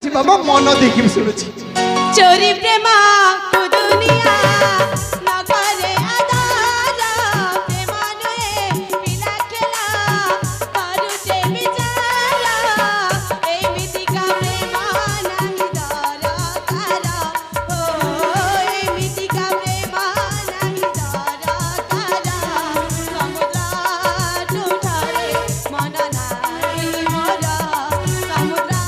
बाबा मन देखी शुणुची चोरी प्रेमा को दुनिया न करे आधार प्रेमा नुहे पिला खेला करुचे विचार एमिति का प्रेमा नहीं दरकार हो एमिति का प्रेमा नहीं दरकार समुद्र टूटारे मन नाही मोर समुद्र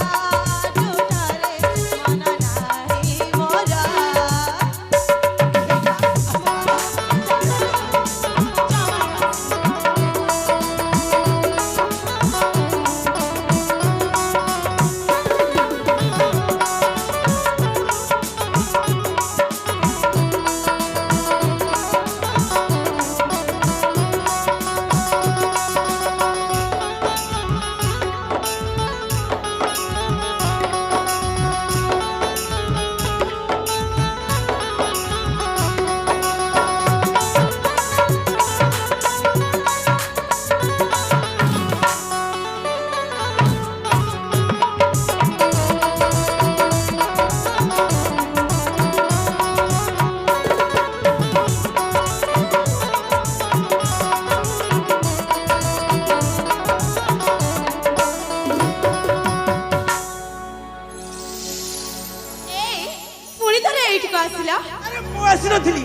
अरे मु आसी नथिली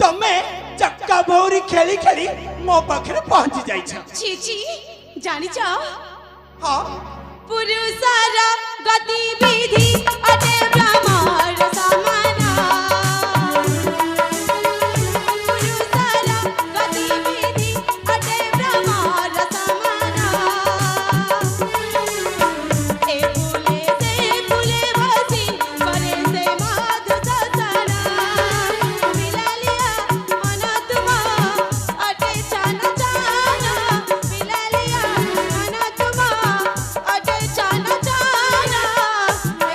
तमे चक्का भौरी खेली खेली मो पाखरे पहुंची जाई छ छी छी जानी छ हां पुरुषर गतिविधि अटे ब्रह्मार समाना पुरुषर गतिविधि अटे ब्रह्मार समाना ए फूले भसी करे से माधु ससना मिला लिया मन तुम अटे चान चाना मिला लिया मन तुम अटे चान चाना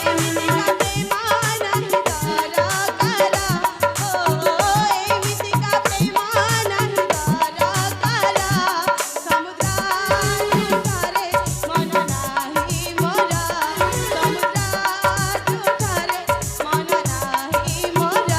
एमिति का प्रेमा नहीं दरकार ओ एमिति का प्रेमा नहीं दरकार समुद्र टूटारे मन नाही मोर समुद्र टूटारे मन नाही मोर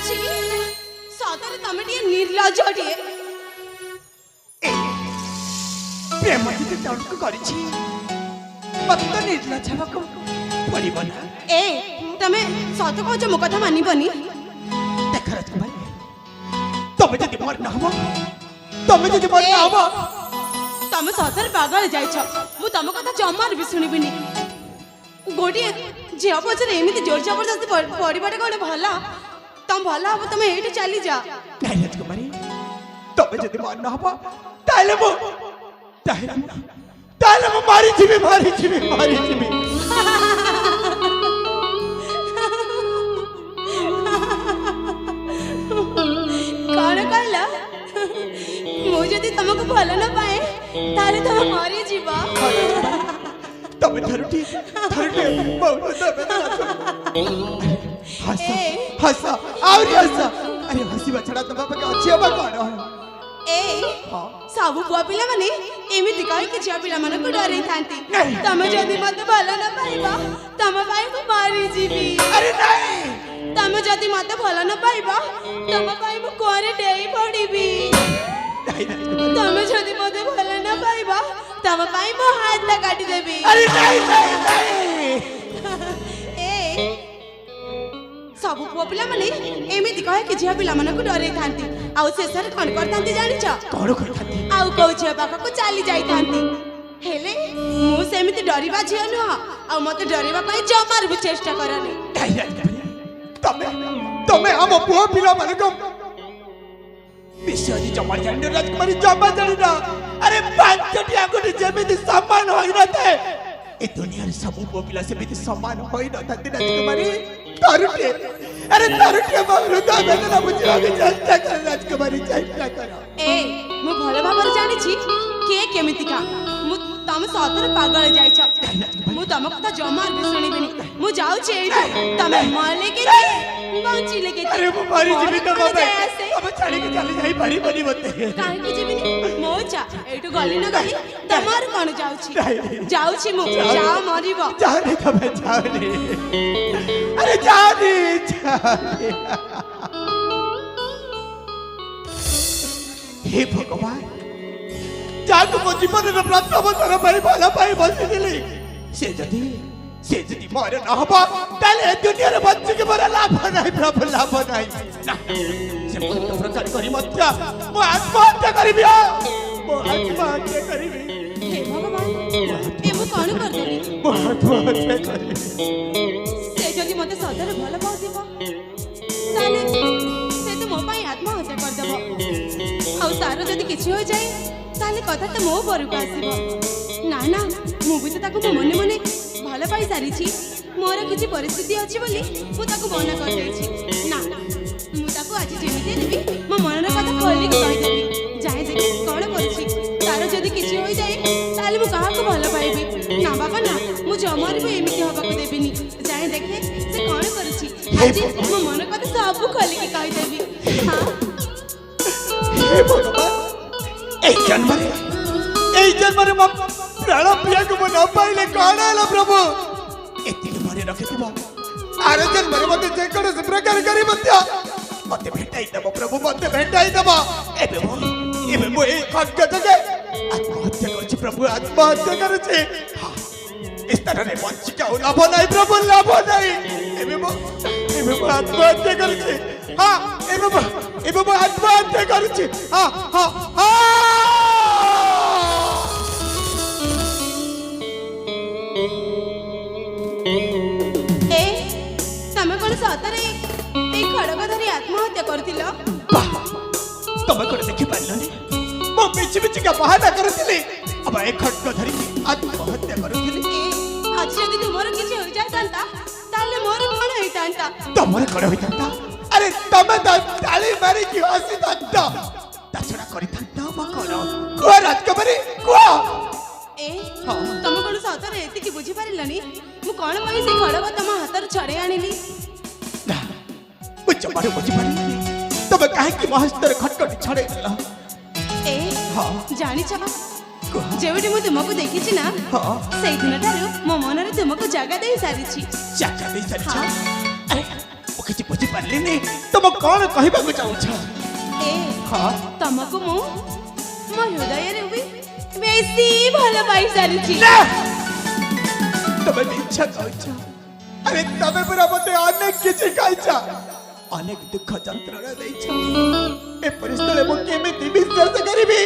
छी सदर तमे टिए निर्लज्ज टिए प्रेम किते तणक करिछि मत तो निर्लज्ज हबको पड़िबो ना ए तमे सत कहज मो कथा मानिबनी देख राजकुमारी तमे जदि मर ना हबो तमे जदि मर ना हबो तमे सतर पागल जाइछ मु तम कथा जमार भी सुनिबिनी गोटी झियो पछरे एमिति जोर जबरदस्ती पड़िबाटे कोन भला तम भला हबो तमे एठी चली जा नहीं राजकुमारी तमे जदि मर ना हबो ताले मु मारी जीवी कौन कहला मु जदि तुमको भल न पाए ताले तुम मरी जीवा तमे थरुटी बहुत तमे हंसा और हंसा अरे हंसी बछड़ा तो बाबा के अच्छी हबा कोन ए सब बुआ पिला माने एमिति कहि के झिया पिला मन को डरै थांती तमे जदि मते भल न पाइबा तमे पाइ को मारी जीवी अरे नहीं तमे जदि मते भल न पाइबा तमे पाइ मु कोरे डेई पड़ीबी तमे जदि मते भल न पाइबा तमे पाइ मो हाथ काटी देबी अरे नहीं ए ସବୁ ପୁଅ ପିଲାମାନେ ଏମିତି କହିକି ଝିଅ ପିଲାମାନଙ୍କୁ ଡରେଇଥାନ୍ତି ଆଉ ଶେଷରେ କଣ କରିଥାନ୍ତି ଜାଣିଛ? କଣ କରିଥାନ୍ତି? ଆଉ କୋଉ ଝିଅ ପାଖକୁ ଚାଲି ଯାଇଥାନ୍ତି। ହେଲେ ମୁଁ ସେମିତି ଡରିବା ଝିଅ ନୁହଁ ଆଉ ମତେ ଡରିବା ପାଇଁ ଜମାରୁ ବି ଚେଷ୍ଟା କରନି। କାହିଁ ରାଜକୁମାରୀ ତମେ ତମେ ଆମ ପୁଅ ପିଲାମାନଙ୍କ ବିଷୟରେ ଜମା ଜାଣିନ ରାଜକୁମାରୀ, ଜମା ଜାଣିନ। ଆରେ ପାଞ୍ଚଟି ଆଙ୍ଗୁଠି ଯେମିତି ସମାନ ହୋଇନଥାଏ ଏ ଦୁନିଆରେ ସବୁ ପୁଅ ପିଲା ସେମିତି ସମାନ ହୋଇନଥାନ୍ତି ରାଜକୁମାରୀ। ତରୁଟିଏ ଆରେ ତରୁଟିଏ ମୋ ହୃଦୟ ବେଦନା ବୁଝିବାକୁ ଚେଷ୍ଟା କର ରାଜକୁମାରୀ, ଚେଷ୍ଟା କର। ମୁଁ ଭଲ ଭାବରେ ଜାଣିଛି କିଏ କେମିତିକା। ତମେ ସତରେ ପାଗଳ ଯାଇଛ। ମୁଁ ତମ କଥା ଜମାରୁ ବି ଶୁଣିବିନି। ମୁଁ ଯାଉଛି ଏଇଠୁ। ତମେ ମଲେ କିଛି ବଞ୍ଚିଲେ କିଛି ଆରେ ମୁଁ ମରିଯିବି ତମ କଣ ପାଇଁ। ଯାଏ ଆସେ? ତମେ ଛାଡ଼ିକି ଚାଲି ଯାଇ ପାରିବନି ମତେ। କାହିଁକି ଯିବିନି? ମୋ ଇଚ୍ଛା। ଏଇଠୁ ଗଲି ନ ଗଲି ତମର କଣ ଯାଉଛି? ନାଇଁ। ଯାଉଛି ମୁଁ। ଯାଅ ମରିବ। ଯାଅନି ତମେ, ଯାଅନି। ଆରେ ଯାଅନି, ଯାଅନି। हे भगवान, जाको मो जीवन रे प्रथम थर पर भला पाई बसिदिली से जदी मर न हबो ताले दुनिया रे बच्ची के मोर लाभ नाही प्रभु, लाभ नाही ना। से कोन प्रकार करी मत्या मो आत्महत्या करबी, मो आत्महत्या करबी। हे भगवान, ए मु कोन कर देली? मो आत्महत्या करबी। से जदी मते सदर भला पाउ देबो ताले से तो मो पाई आत्महत्या कर देबो। ଆଉ ତାର ଯଦି କିଛି ହୋଇଯାଏ ତାହେଲେ କଥା ତ ମୋ ଘରକୁ ଆସିବ। ନା ନା, ମୁଁ ବି ତ ତାକୁ ମୋ ମନେ ମନେ ଭଲ ପାଇ ସାରିଛି। ମୋର କିଛି ପରିସ୍ଥିତି ଅଛି ବୋଲି ମୁଁ ତାକୁ ମନା କରିଦେଇଛି। ନା, ମୁଁ ତାକୁ ଆଜି ଯେମିତି ହେଲେ ବି ମୋ ମନର କଥା ଖୋଲିକି କହିଦେବି। ଯାଏ ଦେଖେ କଣ କରୁଛି। ତାର ଯଦି କିଛି ହୋଇଯାଏ ତାହେଲେ ମୁଁ କାହାକୁ ଭଲ ପାଇବି? ନା ବାବା ନା, ମୁଁ ଜମାରୁ ବି ଏମିତି ହବାକୁ ଦେବିନି। ଯାଏ ଦେଖେ ସେ କଣ କରୁଛି। ଆଜି ମୋ ମନ କଥା ସବୁ ଖୋଲିକି କହିଦେବି। ହଁ, हे भगवान, ए जन्म रे मो प्राण प्रिया को न पाइले कौन है प्रभु? एतिक मरे रखिथिबो आरो जन्म रे मते जे कोन से प्रकार करी मते भेटाई देबो प्रभु, मते भेटाई देबो। एबे मो ए खड्ग जगे आत्महत्या करछि प्रभु, आत्महत्या करछि। इस तरह रे बंची का लाभ नाही प्रभु, लाभ नाही। एबे मो आत्महत्या करछि। हां, एबे मो आत्महत्या करछि। हां हां हां। ए तमे कोन सतरे ए खड़ग धरी आत्महत्या करथिलो? तमे कोन देखि पाइलनी? मो बिच का बहाना करथिली, अब ए खड्ग धरी आत्महत्या करथिली। आज जदि तुमर किछि होई जातांता ताले मोर कोन होइतांता? तमर कोन होइतांता? अरे तमे ताली मारी की हसी दत्ता ताछड़ा करितांता म कोन को राजकुमारी को? ए तमे कोन सतरे एति की बुझी पारिलनी? मु कोन पई से खड़ग तम हातर छड़े आनिली? ना मु जमारे बुझी पारिलनी। तमे काहे की महस्तर खटखटी छड़े दिला? ए जानि छबा जेवटी मु तुमको देखिछि ना, सेई दिन तारु मो मनरे तुमको जगह देई सारिछि। जगह देई सारिछि? अरे मु किछि बुझी पारिलनी। तम कोन कहबा को चाहछ? ए तुमको मु मो हृदय रे भी बेसी भलो पाई सारिछि। तमे इच्छा कहछ। अरे तमे पूरा मते अनेक किछि कहछ, अनेक दुख यंत्रणा देछ। ए परिस्थिति मु केमिति विश्वास करिबी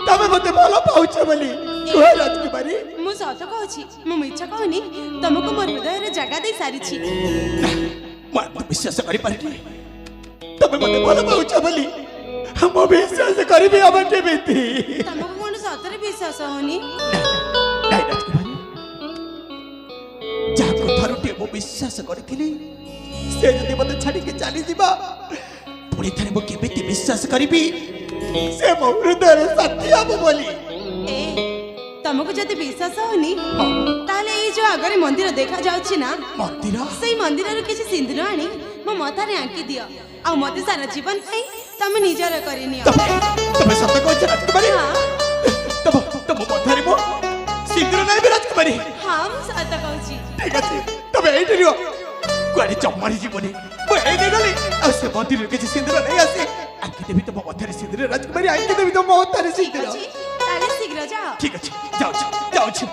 तमे मते भलो पाउछ बोली? को राजकुमारी मु सत कहछि, मु मिछ कहनी। तुमको मोर हृदय रे जगह देई सारिछि। मैं विश्वास करि पारिनी तमे मते भलो पाउछ बोली? हम विश्वास करिबी अब केमिति? तुमको कोन सतरे विश्वास होनी? नहीं राजकुमारी, जाको थरुटे मु विश्वास करिथिली से जदि मते छाडी के चली जिबा पुणी थरे मु केमिति विश्वास करिबी से मो हृदय सत्य अब बोली? ए तुमको जदि विश्वास होनी ताले ए जो आगरे मंदिर देखा जाउछि ना, मंदिर सेई मंदिर रे किछि सिंदूर आनी मो माथारे आंकी दियो आ मते सारा जीवन पई तमे निजर करि नियो। तमे सत्य कहछ राजकुमारी? हां तम मथारे मो सिंदूर नाही राजकुमारी? हां मु सत्य कहछि। ठीक अछि तमे एइठी रियो कुआडी चम्मारी जीवनी मु एइठी गली आ से मंदिर के सिंदूर नहीं आसी आंकी देबी तम मथारे सिंदूर राजकुमारी, आंकी देबी तम मथारे सिंदूर। ताले शीघ्र जाओ। ठीक अछि जाउछि।